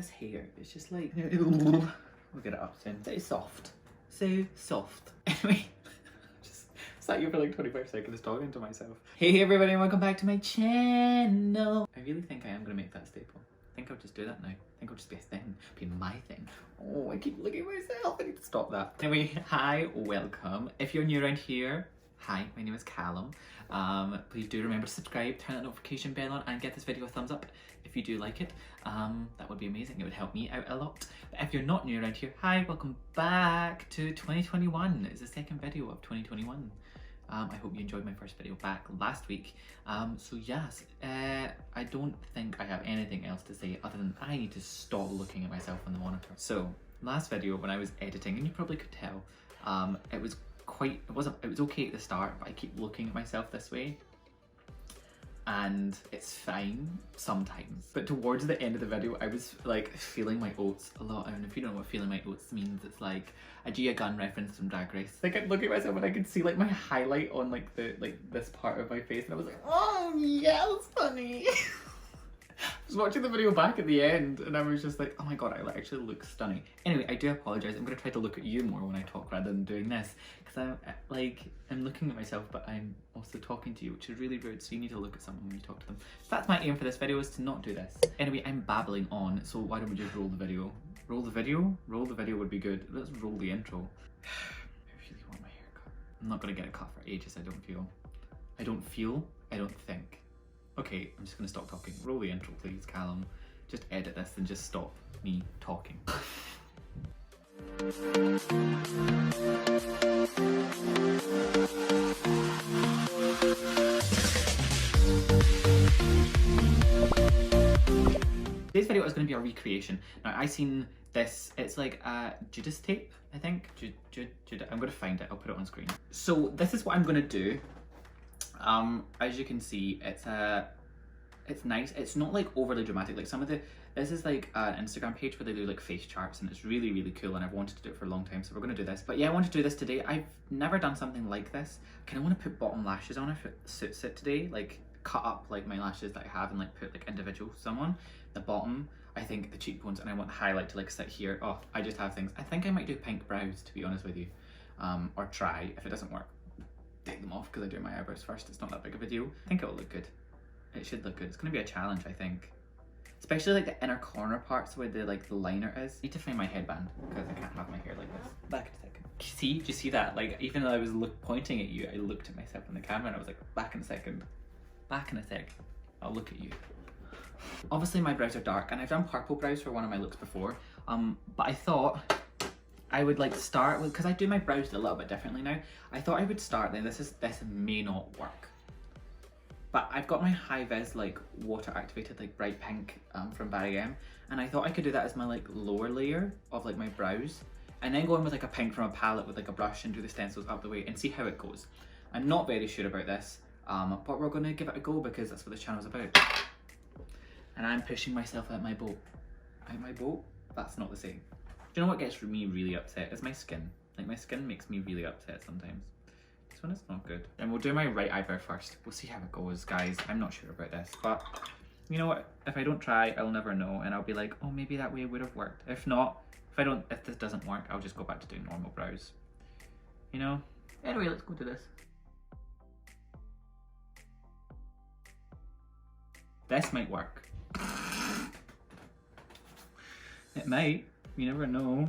this hair, it's just like, we'll get it up soon. So soft. So soft. Anyway, just sat here for like 25 seconds talking to myself. Hey everybody and welcome back to my channel. I really think I am gonna make that a staple. I think I'll just do that now. I think it'll just be a thing, be my thing. Oh, I keep looking at myself, I need to stop that. Anyway, hi, welcome. If you're new around here, hi, my name is Callum. Please do remember to subscribe, turn that notification bell on and get this video a thumbs up if you do like it. That would be amazing, it would help me out a lot. But if you're not new around here, hi, welcome back to 2021. It's the second video of 2021. I hope you enjoyed my first video back last week. So yes, I don't think I have anything else to say other than I need to stop looking at myself on the monitor. So last video when I was editing, and you probably could tell, it was okay at the start, but I keep looking at myself this way and it's fine sometimes. But towards the end of the video, I was like feeling my oats a lot. And if you don't know what feeling my oats means, it's like a Gia Gunn reference from Drag Race. Like I'm looking at myself and I could see like my highlight on like this part of my face, and I was like, oh yes, honey. I was watching the video back at the end and I was just like, oh my god, I actually look stunning. Anyway, I do apologise. I'm going to try to look at you more when I talk rather than doing this, because I'm looking at myself but I'm also talking to you, which is really rude, so you need to look at someone when you talk to them. So that's my aim for this video, is to not do this. Anyway, I'm babbling on, so why don't we just roll the video? Roll the video? Roll the video would be good. Let's roll the intro. I really want my hair cut. I'm not going to get it cut for ages, I don't feel. I don't think. Okay, I'm just gonna stop talking. Roll the intro, please, Callum. Just edit this and just stop me talking. Today's video is going to be a recreation. Now, I seen this, it's like a Judastape, I think. Juda. I'm going to find it, I'll put it on screen. So this is what I'm going to do. As you can see, it's nice. It's not like overly dramatic. Like this is like an Instagram page where they do like face charts, and it's really, really cool, and I've wanted to do it for a long time, so we're gonna do this. But yeah, I want to do this today. I've never done something like this. I kinda wanna put bottom lashes on if it suits it today. Like cut up like my lashes that I have and like put like individual some on. The bottom, I think the cheekbones, and I want the highlight to like sit here. Oh, I just have things. I think I might do pink brows, to be honest with you. Or try. If it doesn't work, take them off, because I do my eyebrows first. It's not that big of a deal. I think it'll look good. It should look good. It's gonna be a challenge, I think. Especially like the inner corner parts where the liner is. I need to find my headband because I can't have my hair like this. Back in a second. See? Do you see that? Like even though I was pointing at you, I looked at myself in the camera and I was like, back in a second. Back in a sec. I'll look at you. Obviously my brows are dark, and I've done purple brows for one of my looks before. But I thought I would like start with, because I do my brows a little bit differently now. I thought I would start, then this may not work. But I've got my high vis like water activated like bright pink from Barry M, and I thought I could do that as my like lower layer of like my brows, and then go in with like a pink from a palette with like a brush and do the stencils up the way and see how it goes. I'm not very sure about this, but we're gonna give it a go because that's what this channel's about. And I'm pushing myself out my boat. Out my boat? That's not the same. Do you know what gets me really upset? Is my skin. Like my skin makes me really upset sometimes. This one is not good. And we'll do my right eyebrow first. We'll see how it goes, guys. I'm not sure about this, but you know what? If I don't try, I'll never know, and I'll be like, oh, maybe that way would have worked. If not, if this doesn't work, I'll just go back to doing normal brows. You know? Anyway, let's go do this. This might work. It might. You never know.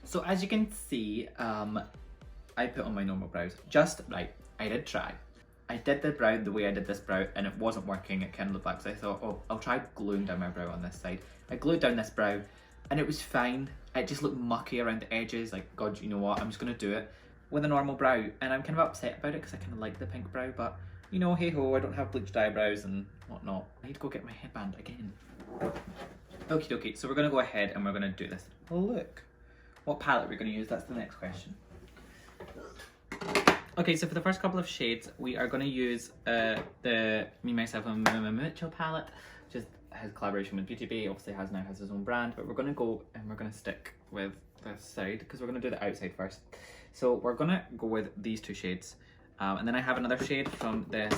So as you can see, I put on my normal brows. Just right. I did try. I did the brow the way I did this brow, and it wasn't working. It kind of looked like, so I thought, oh, I'll try gluing down my brow on this side. I glued down this brow, and it was fine. It just looked mucky around the edges. Like, God, you know what? I'm just gonna do it with a normal brow, and I'm kind of upset about it because I kind of like the pink brow, but you know, hey ho, I don't have bleached eyebrows and whatnot. I need to go get my headband again. Okie dokie. So we're gonna go ahead and we're gonna do this. Oh look, what palette we're gonna use? That's the next question. Okay, so for the first couple of shades, we are going to use the Me, Myself and MMMMmitchell palette, which has collaboration with Beauty Bay. Obviously now has his own brand, but we're going to go and we're going to stick with this side because we're going to do the outside first. So we're going to go with these two shades. And then I have another shade from this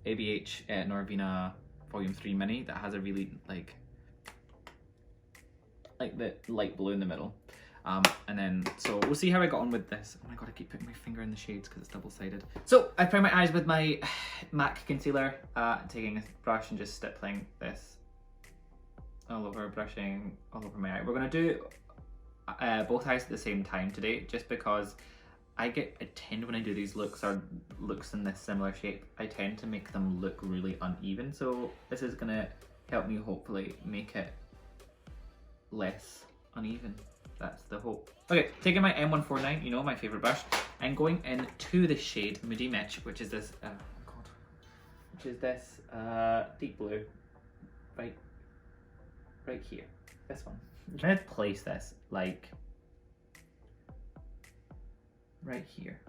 ABH Norvina Volume 3 Mini that has a really like like the light blue in the middle. And then, so we'll see how I got on with this. Oh my god, I keep putting my finger in the shades because it's double-sided. So I primed my eyes with my MAC concealer, taking a brush and just stippling this all over, brushing all over my eye. We're gonna do both eyes at the same time today, just because I tend when I do these looks or looks in this similar shape, I tend to make them look really uneven. So this is gonna help me hopefully make it less uneven. That's the hope. Okay, taking my M149, you know, my favorite brush, and going into the shade Moody Mitch, which is this, deep blue, right here, this one. I'm trying to place this like right here,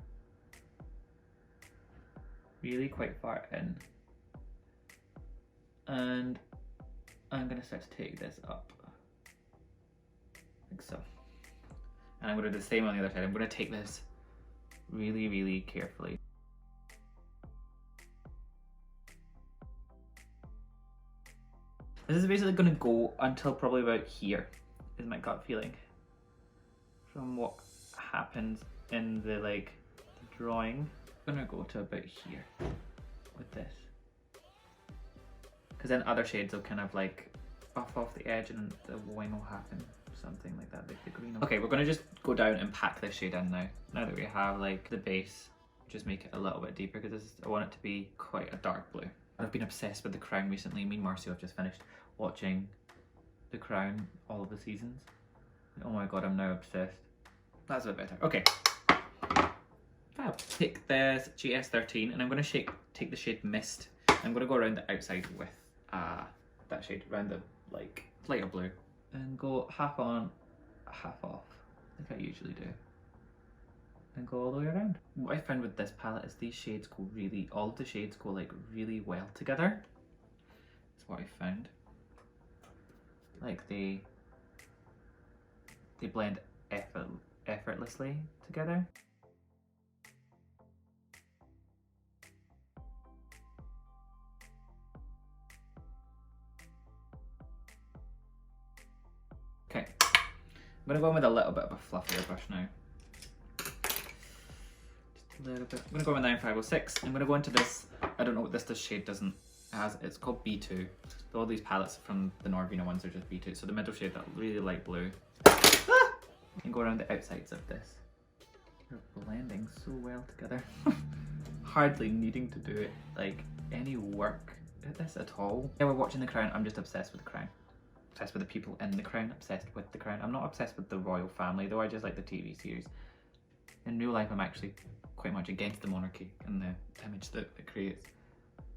really quite far in, and I'm gonna start to take this up like so. And I'm going to do the same on the other side. I'm going to take this really, really carefully. This is basically going to go until probably about here, is my gut feeling. From what happens in the the drawing. I'm going to go to about here with this. Because then other shades will kind of like buff off the edge and the wing will happen. Something like that, like the green. Okay, we're gonna just go down and pack this shade in now. Now that we have like the base, just make it a little bit deeper because I want it to be quite a dark blue. I've been obsessed with The Crown recently. Me and Marcio have just finished watching The Crown, all of the seasons. Oh my god, I'm now obsessed. That's a bit better. Okay. Fab. Take this GS13 and I'm gonna take the shade Mist. I'm gonna go around the outside with that shade, around the lighter blue. And go half on, half off, like I usually do. And go all the way around. What I found with this palette is these shades go really, all of the shades go like really well together. That's what I found. Like they blend effortlessly together. Okay, I'm going to go in with a little bit of a fluffier brush now. Just a little bit. I'm going to go with 9506. I'm going to go into this, I don't know what this shade has, it's called B2. So all these palettes from the Norvina ones are just B2. So the middle shade, that really light blue. And go around the outsides of this. They're blending so well together. Hardly needing to do it, like, any work at this at all. Yeah, we're watching The Crown. I'm just obsessed with The Crown. Obsessed with the people in The Crown, obsessed with The Crown. I'm not obsessed with the royal family though, I just like the TV series. In real life I'm actually quite much against the monarchy and the image that it creates,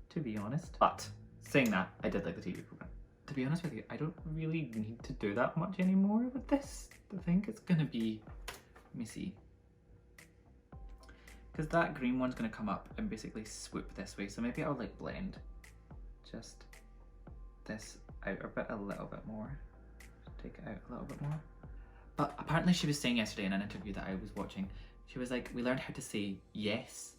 to be honest. But saying that, I did like the TV program. To be honest with you, I don't really need to do that much anymore with this. I think it's gonna be, let me see. Because that green one's gonna come up and basically swoop this way, so maybe I'll like blend just this outer bit a little bit more. Take it out a little bit more. But apparently she was saying yesterday in an interview that I was watching, she was like, we learned how to say yes,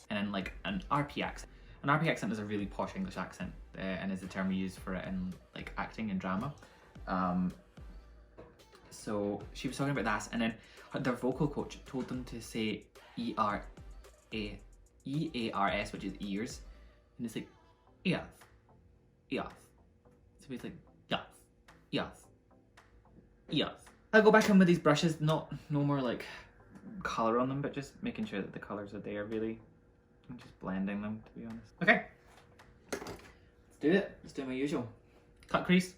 and in like an RP accent. An RP accent is a really posh English accent, and is the term we use for it in like acting and drama. So she was talking about that, and then their vocal coach told them to say E-A-R-S, which is ears, and it's like ears, ears. So it's like yes, yes, yes. I'll go back in with these brushes, no more like colour on them, but just making sure that the colours are there really. I'm just blending them, to be honest. Okay, let's do it. Let's do my usual. Cut crease.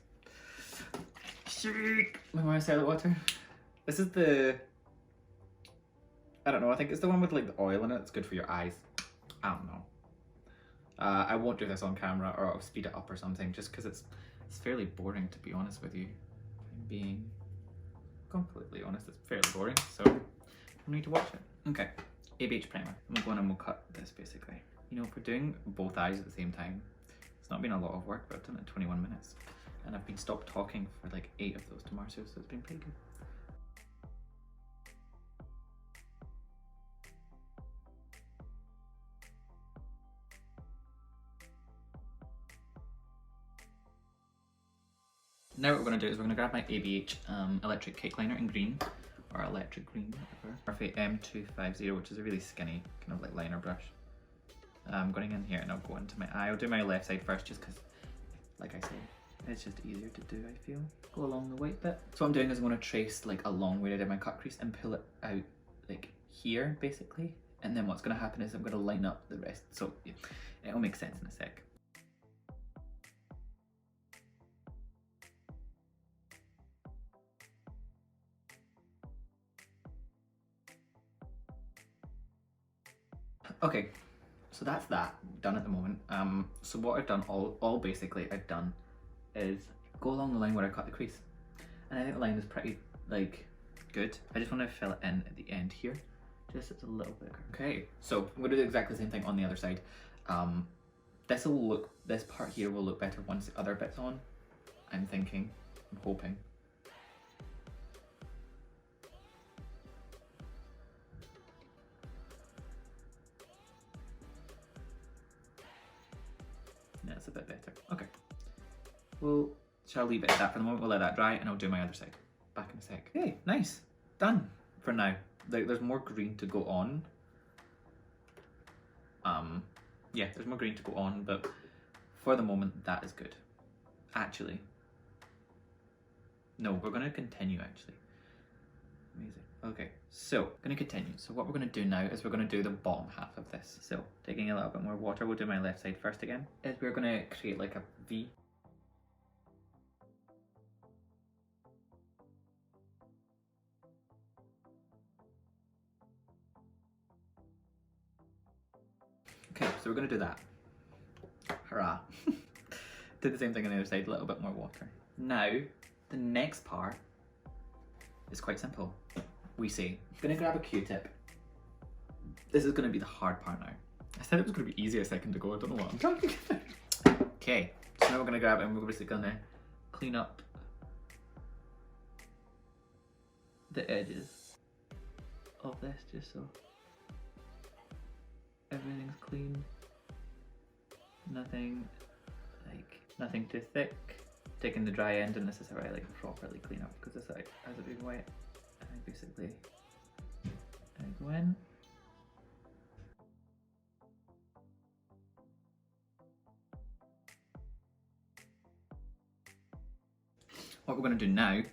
Shake my micellar water. This is the, I don't know, I think it's the one with like the oil in it. It's good for your eyes. I don't know. I won't do this on camera, or I'll speed it up or something, just because it's fairly boring, to be honest with you. If I'm being completely honest, it's fairly boring, so I need to watch it. Okay, ABH primer. I'm going and we'll cut this basically. You know, if we're doing both eyes at the same time, it's not been a lot of work, but I've done it in 21 minutes. And I've been stopped talking for like 8 of those tomatoes, so it's been pretty good. now what we're going to do is we're going to grab my ABH electric cake liner in green, or electric green, whatever. Morphe M250, which is a really skinny kind of like liner brush. I'm going in here and I'll go into my eye. I'll do my left side first just because, like I said, it's just easier to do, I feel. Go along the white bit. So what I'm doing is I'm going to trace like along where I did my cut crease and pull it out like here basically. And then what's going to happen is I'm going to line up the rest. So yeah, it'll make sense in a sec. Okay, so that's that done at the moment. So what I've done, all basically I've done is go along the line where I cut the crease, and I think the line is pretty like good. I just want to fill it in at the end here, just it's a little bit. Okay, so I'm gonna do exactly the same thing on the other side. This part here will look better once the other bit's on. I'm thinking, I'm hoping. That's a bit better. Okay. Well, shall leave it at that for the moment. We'll let that dry and I'll do my other side. Back in a sec. Okay, nice. Done for now. There's more green to go on. Yeah, there's more green to go on, but for the moment, that is good. Actually. No, we're going to continue actually. Amazing. Okay, so going to continue. So what we're going to do now is we're going to do the bottom half of this. So taking a little bit more water, we'll do my left side first again. Is we're going to create like a V. Okay, so we're going to do that. Hurrah. Do the same thing on the other side, a little bit more water. Now, the next part is quite simple. We say, I'm gonna grab a Q-tip. This is gonna be the hard part now. I said it was gonna be easy a second ago, I don't know what I'm talking about. Okay, so now we're gonna grab it and we're basically gonna clean up the edges of this just so everything's clean. Nothing too thick. Taking the dry end, and this is how I like properly clean up because this side has a big white. And I basically go in. What we're going to do now is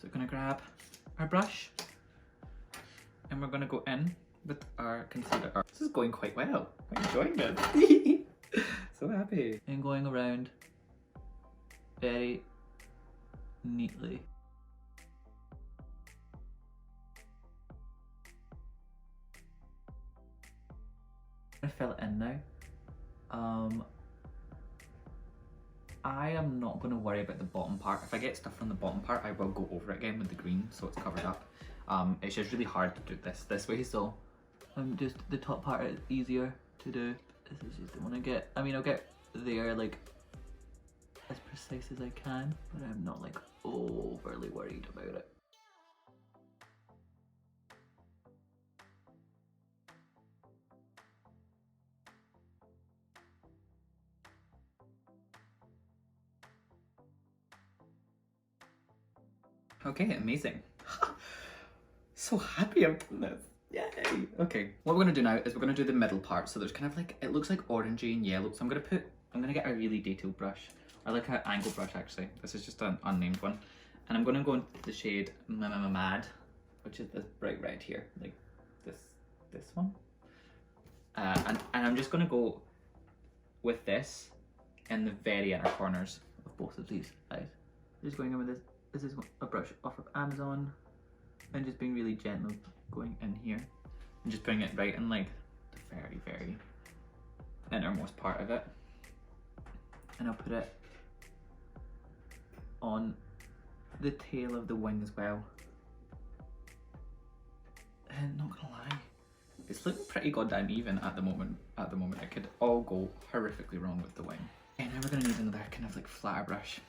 we're going to grab our brush and we're going to go in with our concealer. This is going quite well. I'm enjoying this. So happy. And going around very neatly. I'm gonna fill it in now. I am not going to worry about the bottom part. If I get stuff from the bottom part, I will go over it again with the green so it's covered up. It's just really hard to do this way, so just the top part is easier to do. This is just the one I get. I mean, I'll get there like as precise as I can, but I'm not like overly worried about it. Okay, amazing. So happy I've done this. Yay! Okay, what we're gonna do now is we're gonna do the middle part. So there's kind of like, it looks like orangey and yellow. So I'm gonna get a really detailed brush. I like an angle brush actually. This is just an unnamed one. And I'm gonna go into the shade MMMMmitchell, which is this bright red here, like this one. And I'm just gonna go with this in the very inner corners of both of these eyes. Just going in with this. This is a brush off of Amazon, and just being really gentle going in here and just putting it right in like the very innermost part of it, and I'll put it on the tail of the wing as well. And not gonna lie, it's looking pretty goddamn even at the moment. It could all go horrifically wrong with the wing. And now we're gonna need another kind of like flatter brush.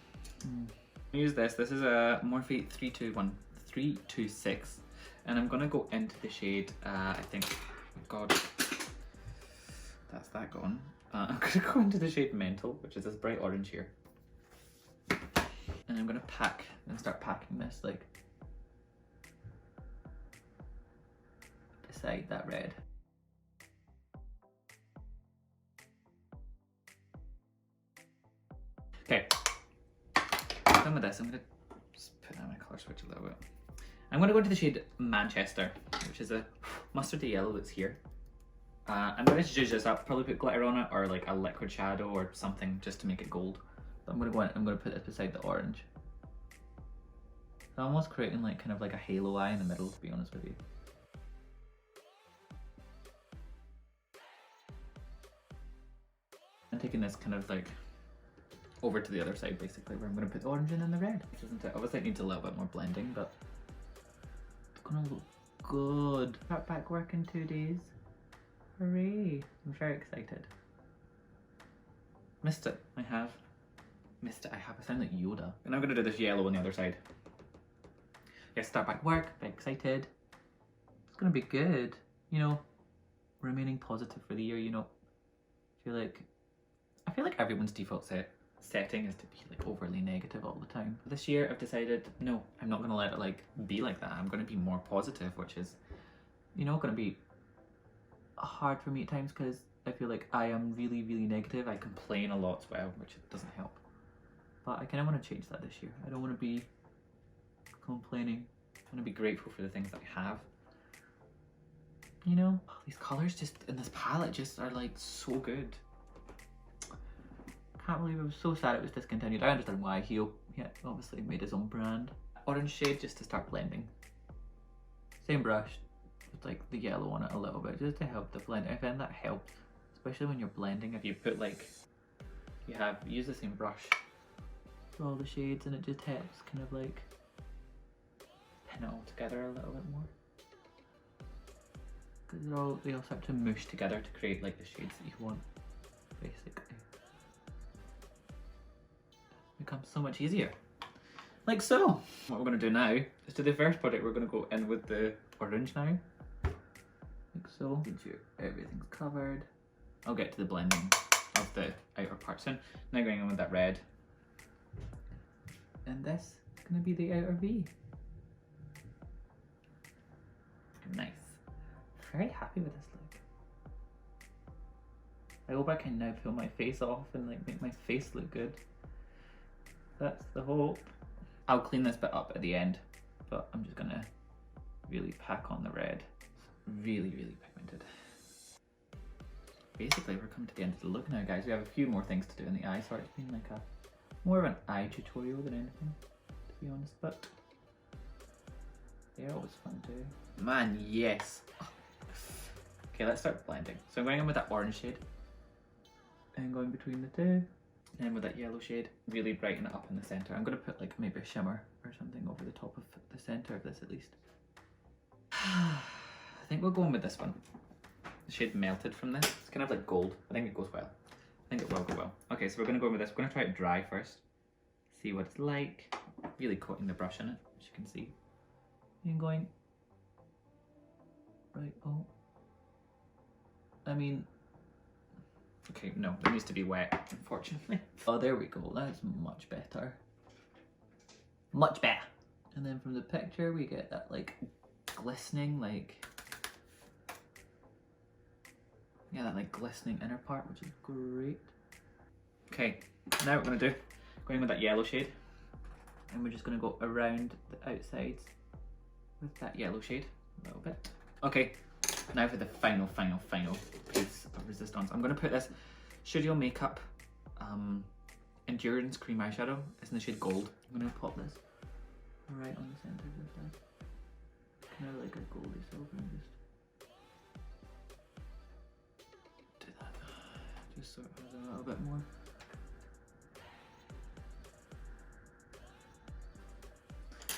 Use this is a Morphe 326, and I'm gonna go into the shade, I think, god, that's that gone. I'm gonna go into the shade Mental, which is this bright orange here. And I'm gonna start packing this like beside that red. Okay, done with this. I'm gonna just put down my colour switch a little bit. I'm gonna go into the shade Manchester, which is a mustardy yellow that's here. I'm gonna zhuzh this up, probably put glitter on it or like a liquid shadow or something just to make it gold. But I'm gonna put this beside the orange. I'm almost creating like kind of like a halo eye in the middle, to be honest with you. I'm taking this kind of like over to the other side basically, where I'm going to put the orange in and the red, isn't it? Obviously it needs a little bit more blending, but it's gonna look good. Start back work in 2 days. Hooray! I'm very excited. Missed it. I have. Missed it. I have. I sound like Yoda. And I'm going to do this yellow on the other side. Yeah, start back work. Very excited. It's going to be good. You know, remaining positive for the year, you know. I feel like everyone's default setting is to be like overly negative all the time. This year I've decided, no, I'm not going to let it like be like that. I'm going to be more positive, which is, you know, going to be hard for me at times because I feel like I am really, really negative. I complain a lot as well, which doesn't help. But I kind of want to change that this year. I don't want to be complaining. I want to be grateful for the things that I have. You know, these colours just in this palette just are like so good. Can't believe I was so sad it was discontinued. I understand why. He obviously made his own brand. Orange shade just to start blending. Same brush, with like the yellow on it a little bit, just to help the blend. I find that helps, especially when you're blending. If you put like, use the same brush for all the shades, and it just helps kind of like pin it all together a little bit more. Because they all start to mush together to create like the shades that you want, basically. Becomes so much easier. Like so. What we're going to do now is to the first project we're going to go in with the orange now. Like so. Make sure everything's covered. I'll get to the blending of the outer part soon. Now going in with that red. And this is going to be the outer V. Nice. Very happy with this look. I hope I can now peel my face off and like make my face look good. That's the hope. I'll clean this bit up at the end, but I'm just gonna really pack on the red. It's really, really pigmented. Basically, we're coming to the end of the look now, guys. We have a few more things to do in the eye, so it's been like more of an eye tutorial than anything, to be honest, but they're always fun too. Man, yes. Okay, let's start blending. So I'm going in with that orange shade and going between the two. And then with that yellow shade, really brighten it up in the centre. I'm going to put like maybe a shimmer or something over the top of the centre of this at least. I think we'll go in with this one. The shade Melted from this. It's kind of like gold. I think it goes well. I think it will go well. Okay, so we're going to go in with this. We're going to try it dry first. See what it's like. Really coating the brush in it, as you can see. And going... Right, oh. I mean... Okay, no, it needs to be wet, unfortunately. Oh, there we go, that's much better. Much better. And then from the picture, we get that, like, glistening, like... Yeah, that, like, glistening inner part, which is great. Okay, now what we're gonna do, going with that yellow shade. And we're just gonna go around the outsides with that yellow shade, a little bit. Okay, now for the final piece of resistance. I'm going to put this Studio Makeup Endurance Cream Eyeshadow. It's in the shade Gold. I'm going to pop this right on the centre of this. Kind of like a goldy silver and just do that. Just sort of has a little bit more.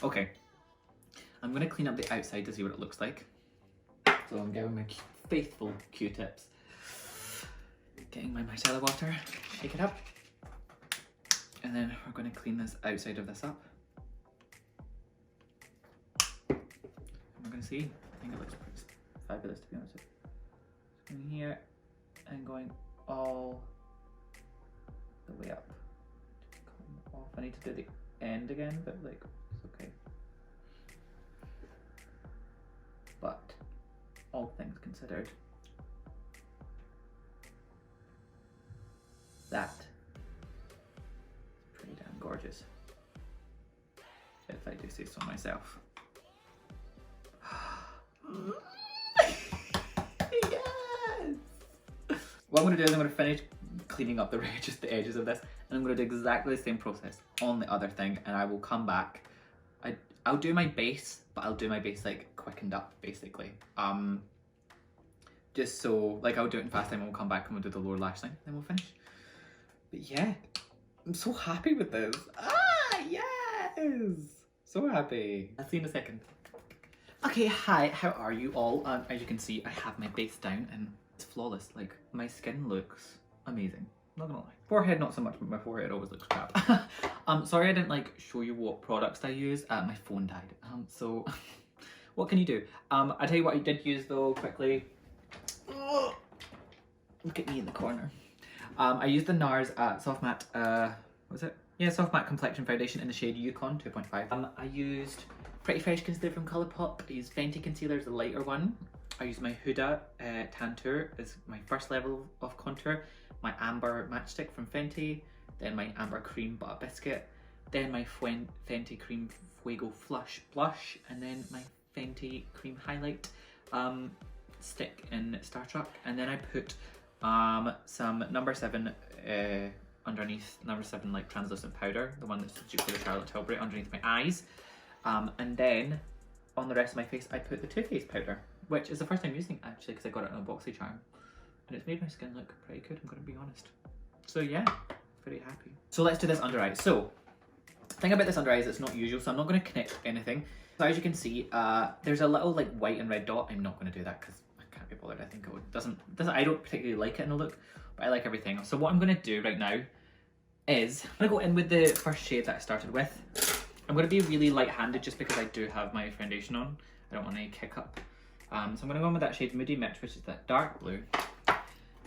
Okay. I'm going to clean up the outside to see what it looks like. So I'm getting my faithful Q-tips. Getting my micellar water, shake it up. And then we're going to clean this outside of this up. And we're going to see. I think it looks pretty fabulous, to be honest with you. Just going here and going all the way up. Just come off. I need to do the end again, but like, it's okay. But all things considered, that is pretty damn gorgeous, if I do say so myself. Yes! What I'm going to do is I'm going to finish cleaning up just the edges of this, and I'm going to do exactly the same process on the other thing, and I will come back. I'll do my base, but I'll do my base like quickened up basically. Just so, like, I'll do it in fast time and we'll come back and we'll do the lower lash line, then we'll finish. But yeah, I'm so happy with this. Ah, yes! So happy. I'll see you in a second. Okay, hi, how are you all? As you can see, I have my base down and it's flawless. Like, my skin looks amazing. Not gonna lie. Forehead, not so much, but my forehead always looks crap. Sorry I didn't like show you what products I use. My phone died. So what can you do? I tell you what I did use though, quickly. Oh, look at me in the corner. I used the Nars Soft Matte, what was it? Yeah, Soft Matte Complexion Foundation in the shade Yukon 2.5. I used Pretty Fresh Concealer from Colourpop. I used Fenty Concealer as the lighter one. I used my Huda Tantour as my first level of contour. My Amber Matchstick from Fenty. Then my Amber Cream Butta Biscuit. Then my Fenty Cream Fuego Flush Blush. And then my Fenty Cream Highlight stick in Starstruck. And then I put some number 7 underneath, number 7 like translucent powder, the one that's duped for the Charlotte Tilbury, underneath my eyes. And then on the rest of my face I put the Too Faced powder, which is the first time using actually because I got it on a BoxyCharm, and it's made my skin look pretty good, I'm gonna be honest. So yeah, pretty happy. So let's do this under eye. So the thing about this under eye is it's not usual, so I'm not going to connect anything. So as you can see, there's a little like white and red dot. I'm not going to do that because I can't be bothered. I think it doesn't I don't particularly like it in the look, but I like everything else. So what I'm going to do right now is I'm going to go in with the first shade that I started with. I'm going to be really light-handed just because I do have my foundation on. I don't want any kick up. So I'm going to go in with that shade Moody Mitch, which is that dark blue.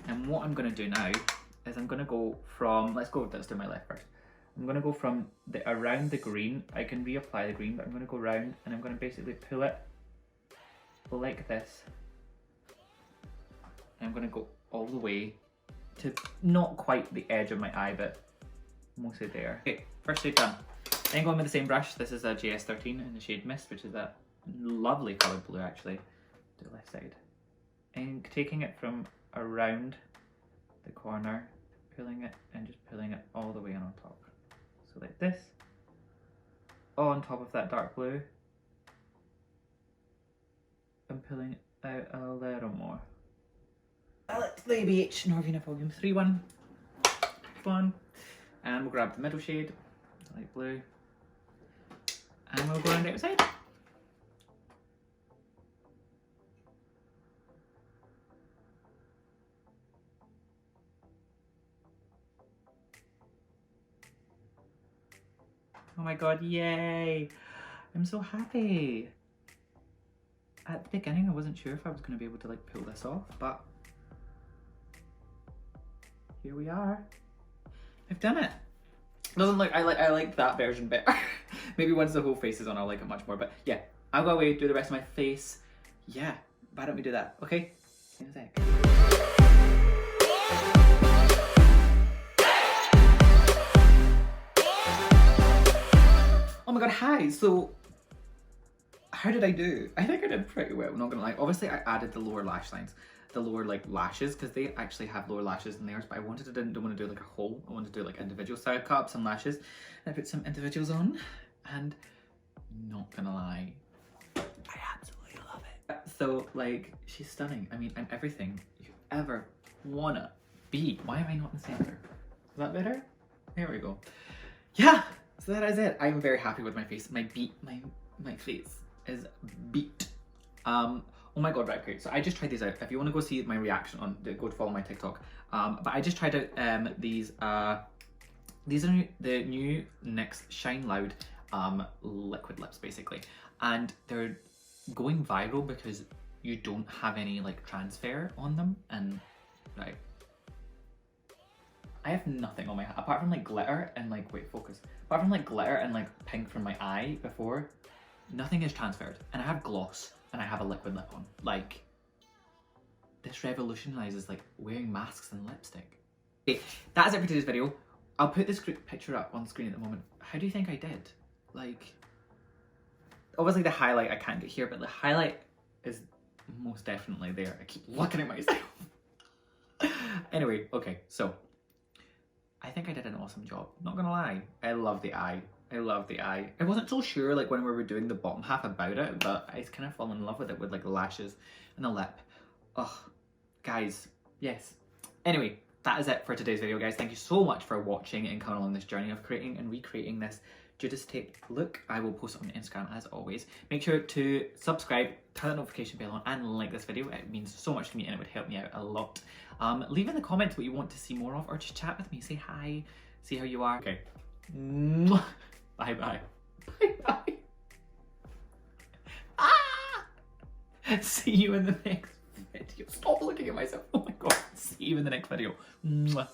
And what I'm going to do now is I'm going to go from, let's do my left first. I'm going to go from around the green. I can reapply the green, but I'm going to go around and I'm going to basically pull it like this. And I'm going to go all the way to not quite the edge of my eye, but mostly there. Okay, first shade done. Then going with the same brush. This is a JS13 in the shade Mist, which is a lovely coloured blue actually, to the left side. And taking it from around the corner, pulling it and just pulling it all the way in on top. So like this, on top of that dark blue, and pulling it out a little more. Alex the BH Norvina Volume 3 one. And we'll grab the middle shade, the light blue, and we'll go around the outside. Oh my god, yay! I'm so happy! At the beginning I wasn't sure if I was going to be able to like pull this off, but here we are. I've done it! Doesn't look, I like that version better. Maybe once the whole face is on I'll like it much more, but yeah. I'll go away, do the rest of my face. Yeah, why don't we do that, okay? See you in a sec. Oh my god, hi! So, how did I do? I think I did pretty well, not gonna lie. Obviously I added the lower lash lines, the lower like lashes, because they actually have lower lashes in theirs, but I didn't want to do like a whole, I wanted to do like individual side cut up some lashes. And I put some individuals on, and not gonna lie, I absolutely love it. So like, she's stunning. I mean, I'm everything you ever wanna be. Why am I not in the center? Is that better? There we go. Yeah! So that is it. I'm very happy with my face. My face is beat. Oh my god, right, okay. So I just tried these out. If you want to go see my reaction on, go follow my TikTok. But I just tried out these are the new NYX Shine Loud liquid lips basically, and they're going viral because you don't have any like transfer on them, and right. I have nothing on my hat apart from like glitter and like, wait, focus. Apart from like glitter and like pink from my eye before, nothing is transferred. And I have gloss and I have a liquid lip on. Like, this revolutionizes like wearing masks and lipstick. Okay, that is it for today's video. I'll put this picture up on screen at the moment. How do you think I did? Like, obviously the highlight I can't get here, but the highlight is most definitely there. I keep looking at myself. Anyway, okay, so I think I did an awesome job. Not gonna lie, I love the eye. I love the eye. I wasn't so sure like when we were doing the bottom half about it, but I kind of fell in love with it with like the lashes and the lip. Oh, guys, yes. Anyway, that is it for today's video, guys. Thank you so much for watching and coming along this journey of creating and recreating this Judastape look. I will post it on Instagram as always. Make sure to subscribe, turn the notification bell on, and like this video. It means so much to me and it would help me out a lot. Leave in the comments what you want to see more of, or just chat with me. Say hi, see how you are. Okay. Bye bye. Bye bye. Ah! See you in the next video. Stop looking at myself. Oh my god. See you in the next video. Mwah.